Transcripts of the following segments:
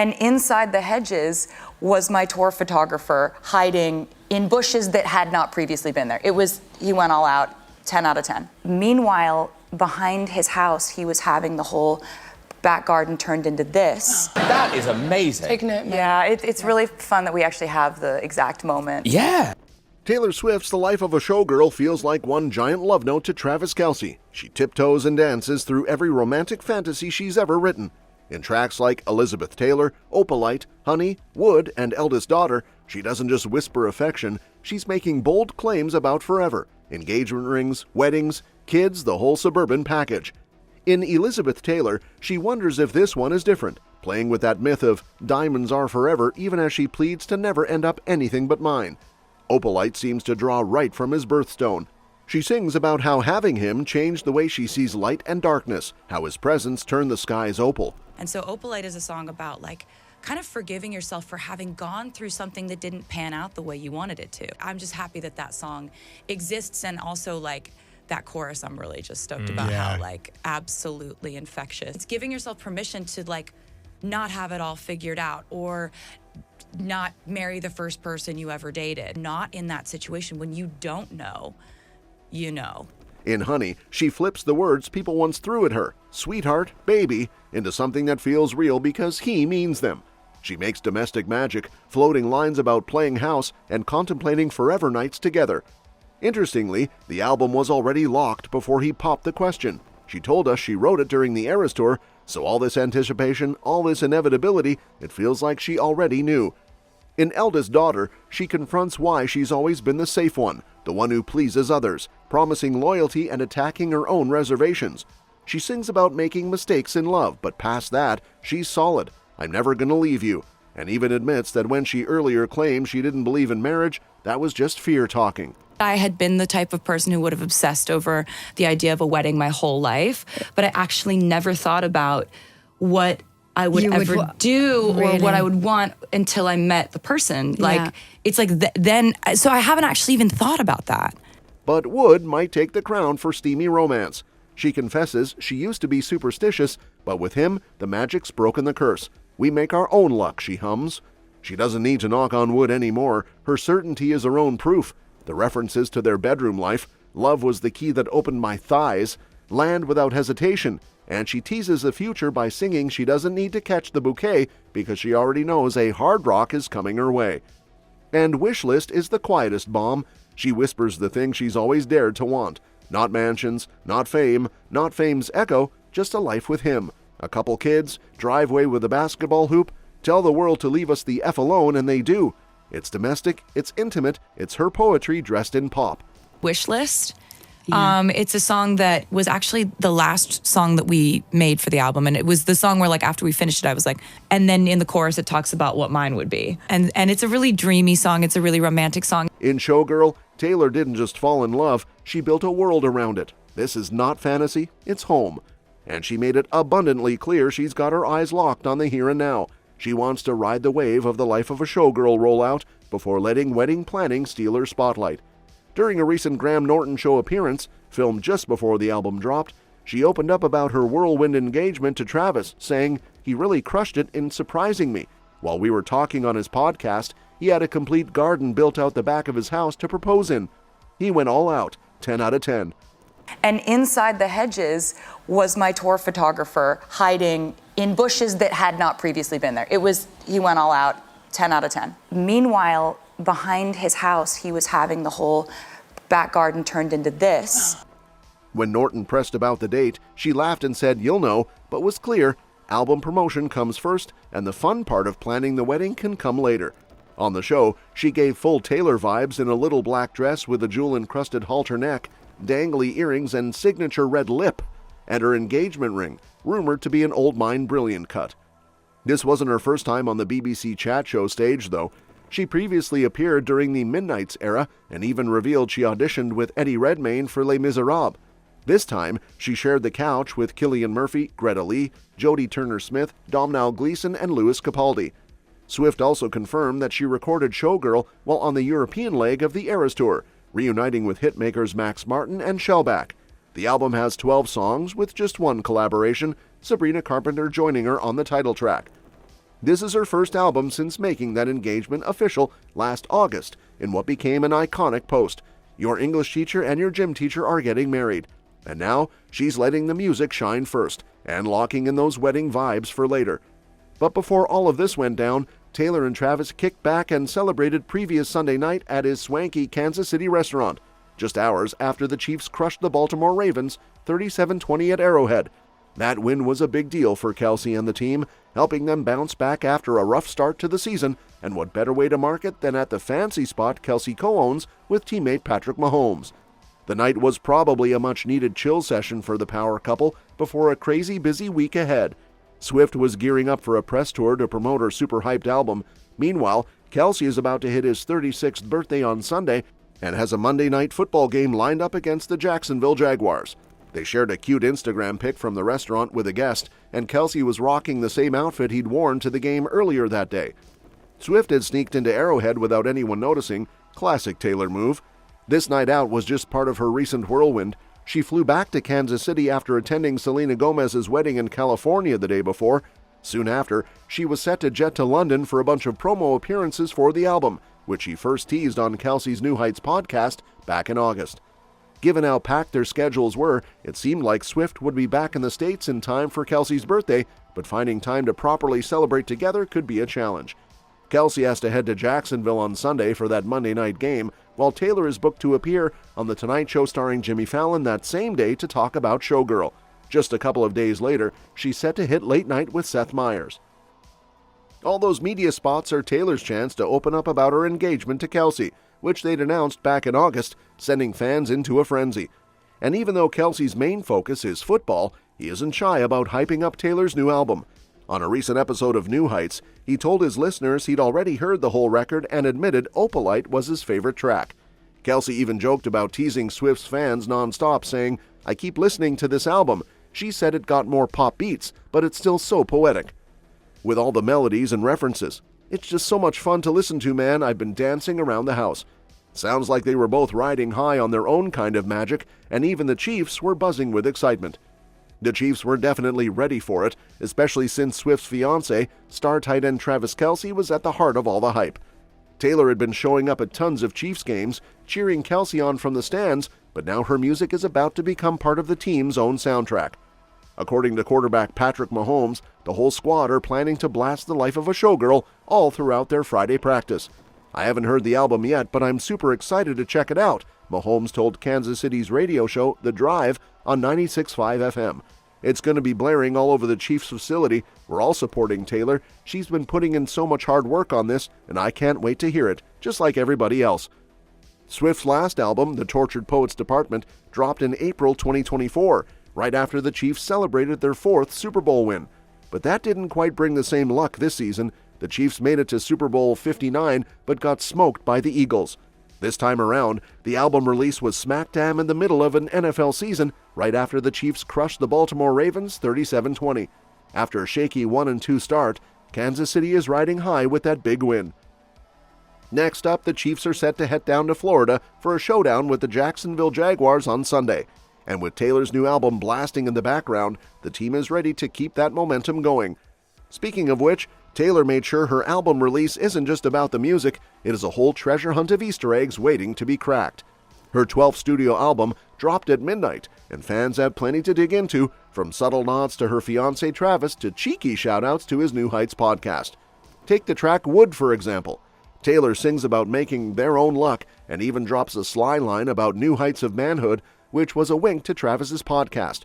And inside the hedges was my tour photographer hiding in bushes that had not previously been there. He went all out, 10 out of 10. Meanwhile, behind his house, he was having the whole back garden turned into this. That is amazing. Taking it, yeah, it's really fun that we actually have the exact moment. Yeah. Taylor Swift's The Life of a Showgirl feels like one giant love note to Travis Kelce. She tiptoes and dances through every romantic fantasy she's ever written. In tracks like Elizabeth Taylor, Opalite, Honey, Wood, and Eldest Daughter, she doesn't just whisper affection, she's making bold claims about forever. Engagement rings, weddings, kids, the whole suburban package. In Elizabeth Taylor, she wonders if this one is different, playing with that myth of diamonds are forever even as she pleads to never end up anything but mine. Opalite seems to draw right from his birthstone. She sings about how having him changed the way she sees light and darkness, how his presence turned the skies opal. And so Opalite is a song about kind of forgiving yourself for having gone through something that didn't pan out the way you wanted it to. I'm just happy that that song exists, and also that chorus I'm really just stoked about how absolutely infectious. It's giving yourself permission to not have it all figured out, or not marry the first person you ever dated. Not in that situation. When you don't know, you know. In Honey, she flips the words people once threw at her, sweetheart, baby, into something that feels real because he means them. She makes domestic magic, floating lines about playing house and contemplating forever nights together. Interestingly, the album was already locked before he popped the question. She told us she wrote it during the Eras Tour, so all this anticipation, all this inevitability, it feels like she already knew. In Eldest Daughter, she confronts why she's always been the safe one, the one who pleases others, promising loyalty and attacking her own reservations. She sings about making mistakes in love, but past that, she's solid. I'm never gonna leave you. And even admits that when she earlier claimed she didn't believe in marriage, that was just fear talking. I had been the type of person who would have obsessed over the idea of a wedding my whole life, but I actually never thought about what I would ever do or what I would want until I met the person. So I haven't actually even thought about that. But Wood might take the crown for steamy romance. She confesses she used to be superstitious, but with him, the magic's broken the curse. We make our own luck, she hums. She doesn't need to knock on wood anymore. Her certainty is her own proof. The references to their bedroom life, love was the key that opened my thighs, land without hesitation, and she teases the future by singing she doesn't need to catch the bouquet because she already knows a hard rock is coming her way. And Wishlist is the quietest bomb. She whispers the thing she's always dared to want. Not mansions, not fame, not fame's echo, just a life with him. A couple kids, driveway with a basketball hoop, tell the world to leave us the F alone, and they do. It's domestic, it's intimate, it's her poetry dressed in pop. Wishlist. It's a song that was actually the last song that we made for the album. And it was the song where after we finished it, I was like, and then in the chorus, it talks about what mine would be. And it's a really dreamy song. It's a really romantic song. In Showgirl, Taylor didn't just fall in love, she built a world around it. This is not fantasy, it's home. And she made it abundantly clear she's got her eyes locked on the here and now. She wants to ride the wave of the Life of a Showgirl rollout before letting wedding planning steal her spotlight. During a recent Graham Norton show appearance, filmed just before the album dropped, she opened up about her whirlwind engagement to Travis, saying he really crushed it in surprising me. While we were talking on his podcast, he had a complete garden built out the back of his house to propose in. He went all out, 10 out of 10. And inside the hedges was my tour photographer hiding in bushes that had not previously been there. He went all out, 10 out of 10. Meanwhile, behind his house, he was having the whole back garden turned into this. When Norton pressed about the date, she laughed and said, "You'll know," but was clear, album promotion comes first, and the fun part of planning the wedding can come later. On the show, she gave full Taylor vibes in a little black dress with a jewel-encrusted halter neck, dangly earrings, and signature red lip, and her engagement ring, rumored to be an Old Mine Brilliant cut. This wasn't her first time on the BBC chat show stage, though. She previously appeared during the Midnights era and even revealed she auditioned with Eddie Redmayne for Les Miserables. This time, she shared the couch with Cillian Murphy, Greta Lee, Jodie Turner-Smith, Domhnall Gleeson, and Louis Capaldi. Swift also confirmed that she recorded Showgirl while on the European leg of the Eras Tour, reuniting with hitmakers Max Martin and Shellback. The album has 12 songs with just one collaboration, Sabrina Carpenter joining her on the title track. This is her first album since making that engagement official last August in what became an iconic post. Your English teacher and your gym teacher are getting married. And now she's letting the music shine first and locking in those wedding vibes for later. But before all of this went down, Taylor and Travis kicked back and celebrated previous Sunday night at his swanky Kansas City restaurant, just hours after the Chiefs crushed the Baltimore Ravens 37-20 at Arrowhead. That win was a big deal for Kelce and the team, helping them bounce back after a rough start to the season, and what better way to mark it than at the fancy spot Kelce co-owns with teammate Patrick Mahomes. The night was probably a much-needed chill session for the power couple before a crazy busy week ahead. Swift was gearing up for a press tour to promote her super-hyped album. Meanwhile, Kelce is about to hit his 36th birthday on Sunday and has a Monday night football game lined up against the Jacksonville Jaguars. They shared a cute Instagram pic from the restaurant with a guest, and Kelce was rocking the same outfit he'd worn to the game earlier that day. Swift had sneaked into Arrowhead without anyone noticing. Classic Taylor move. This night out was just part of her recent whirlwind. She flew back to Kansas City after attending Selena Gomez's wedding in California the day before. Soon after, she was set to jet to London for a bunch of promo appearances for the album, which she first teased on Kelce's New Heights podcast back in August. Given how packed their schedules were, it seemed like Swift would be back in the States in time for Kelce's birthday, but finding time to properly celebrate together could be a challenge. Kelce has to head to Jacksonville on Sunday for that Monday night game, while Taylor is booked to appear on The Tonight Show starring Jimmy Fallon that same day to talk about Showgirl. Just a couple of days later, she's set to hit Late Night with Seth Meyers. All those media spots are Taylor's chance to open up about her engagement to Kelce, which they'd announced back in August, sending fans into a frenzy. And even though Kelce's main focus is football, he isn't shy about hyping up Taylor's new album. On a recent episode of New Heights, he told his listeners he'd already heard the whole record and admitted Opalite was his favorite track. Kelce even joked about teasing Swift's fans nonstop, saying, "I keep listening to this album. She said it got more pop beats, but it's still so poetic." With all the melodies and references. "It's just so much fun to listen to, man. I've been dancing around the house." Sounds like they were both riding high on their own kind of magic, and even the Chiefs were buzzing with excitement. The Chiefs were definitely ready for it, especially since Swift's fiancé, star tight end Travis Kelce, was at the heart of all the hype. Taylor had been showing up at tons of Chiefs games, cheering Kelce on from the stands, but now her music is about to become part of the team's own soundtrack. According to quarterback Patrick Mahomes, the whole squad are planning to blast the life of a showgirl all throughout their Friday practice. "I haven't heard the album yet, but I'm super excited to check it out," Mahomes told Kansas City's radio show The Drive on 96.5 FM. "It's going to be blaring all over the Chiefs facility. We're all supporting Taylor. She's been putting in so much hard work on this, and I can't wait to hear it, just like everybody else." Swift's last album, The Tortured Poets Department, dropped in April 2024, right after the Chiefs celebrated their 4th Super Bowl win. But that didn't quite bring the same luck this season. The Chiefs made it to Super Bowl 59, but got smoked by the Eagles. This time around, the album release was smack dab in the middle of an NFL season, right after the Chiefs crushed the Baltimore Ravens 37-20. After a shaky 1-2 start, Kansas City is riding high with that big win. Next up, the Chiefs are set to head down to Florida for a showdown with the Jacksonville Jaguars on Sunday. And with Taylor's new album blasting in the background, the team is ready to keep that momentum going. Speaking of which, Taylor made sure her album release isn't just about the music, it is a whole treasure hunt of Easter eggs waiting to be cracked. Her 12th studio album dropped at midnight, and fans have plenty to dig into, from subtle nods to her fiancé Travis to cheeky shoutouts to his New Heights podcast. Take the track Wood, for example. Taylor sings about making their own luck and even drops a sly line about new heights of manhood, which was a wink to Travis's podcast.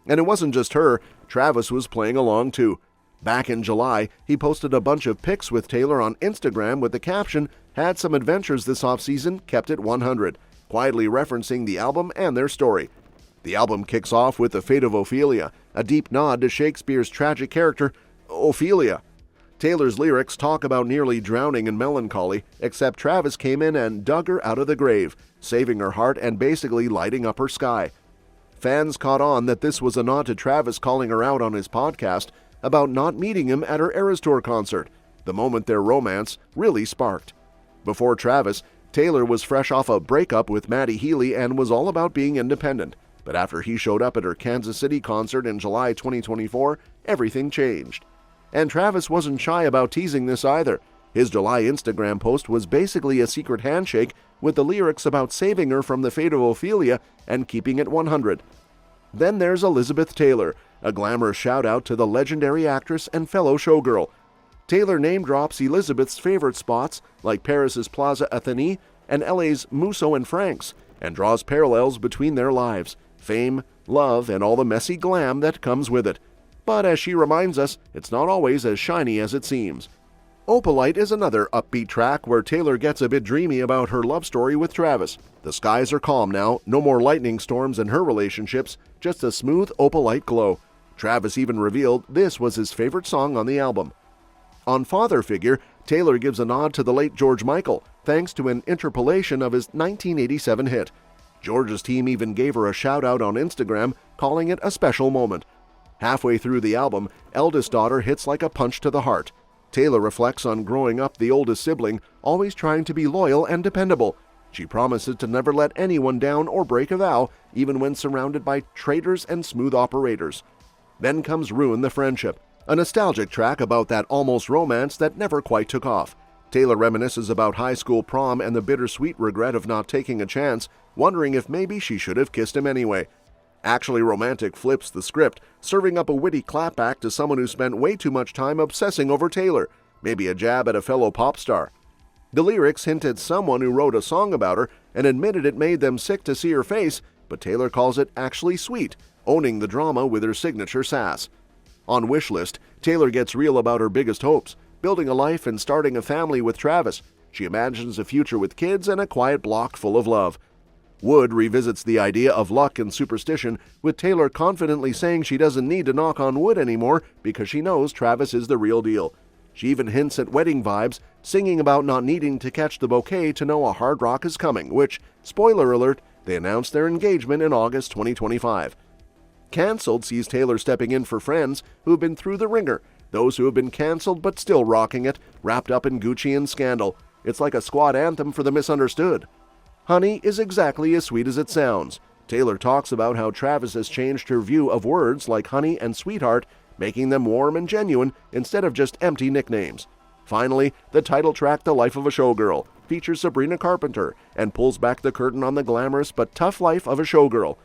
And it wasn't just her, Travis was playing along too. Back in July, he posted a bunch of pics with Taylor on Instagram with the caption, "Had some adventures this offseason, kept it 100, quietly referencing the album and their story. The album kicks off with The Fate of Ophelia, a deep nod to Shakespeare's tragic character, Ophelia. Taylor's lyrics talk about nearly drowning in melancholy, except Travis came in and dug her out of the grave, saving her heart and basically lighting up her sky. Fans caught on that this was a nod to Travis calling her out on his podcast about not meeting him at her Eras Tour concert, the moment their romance really sparked. Before Travis, Taylor was fresh off a breakup with Maddie Healy and was all about being independent. But after he showed up at her Kansas City concert in July 2024, everything changed. And Travis wasn't shy about teasing this either. His July Instagram post was basically a secret handshake with the lyrics about saving her from the fate of Ophelia and keeping it 100. Then there's Elizabeth Taylor, a glamorous shout-out to the legendary actress and fellow showgirl. Taylor name-drops Elizabeth's favorite spots like Paris's Plaza Athénée and LA's Musso and Frank's, and draws parallels between their lives, fame, love, and all the messy glam that comes with it. But as she reminds us, it's not always as shiny as it seems. Opalite is another upbeat track where Taylor gets a bit dreamy about her love story with Travis. The skies are calm now, no more lightning storms in her relationships, just a smooth opalite glow. Travis even revealed this was his favorite song on the album. On Father Figure, Taylor gives a nod to the late George Michael, thanks to an interpolation of his 1987 hit. George's team even gave her a shout-out on Instagram, calling it a special moment. Halfway through the album, Eldest Daughter hits like a punch to the heart. Taylor reflects on growing up the oldest sibling, always trying to be loyal and dependable. She promises to never let anyone down or break a vow, even when surrounded by traitors and smooth operators. Then comes Ruin the Friendship, a nostalgic track about that almost romance that never quite took off. Taylor reminisces about high school prom and the bittersweet regret of not taking a chance, wondering if maybe she should have kissed him anyway. Actually Romantic flips the script, serving up a witty clapback to someone who spent way too much time obsessing over Taylor, maybe a jab at a fellow pop star. The lyrics hint at someone who wrote a song about her and admitted it made them sick to see her face, but Taylor calls it actually sweet, owning the drama with her signature sass. On Wishlist, Taylor gets real about her biggest hopes, building a life and starting a family with Travis. She imagines a future with kids and a quiet block full of love. Wood revisits the idea of luck and superstition, with Taylor confidently saying she doesn't need to knock on wood anymore because she knows Travis is the real deal. She even hints at wedding vibes, singing about not needing to catch the bouquet to know a hard rock is coming, which, spoiler alert, they announced their engagement in August 2025. Cancelled sees Taylor stepping in for friends who have been through the ringer, those who have been cancelled but still rocking it, wrapped up in Gucci and scandal. It's like a squad anthem for the misunderstood. Honey is exactly as sweet as it sounds. Taylor talks about how Travis has changed her view of words like honey and sweetheart, making them warm and genuine instead of just empty nicknames. Finally, the title track The Life of a Showgirl features Sabrina Carpenter and pulls back the curtain on the glamorous but tough life of a showgirl.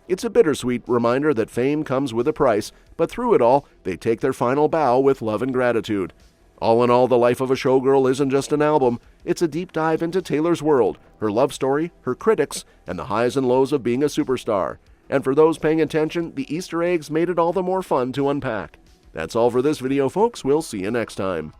It's a bittersweet reminder that fame comes with a price, but through it all, they take their final bow with love and gratitude. All in all, The Life of a Showgirl isn't just an album, it's a deep dive into Taylor's world, her love story, her critics, and the highs and lows of being a superstar. And for those paying attention, the Easter eggs made it all the more fun to unpack. That's all for this video, folks. We'll see you next time.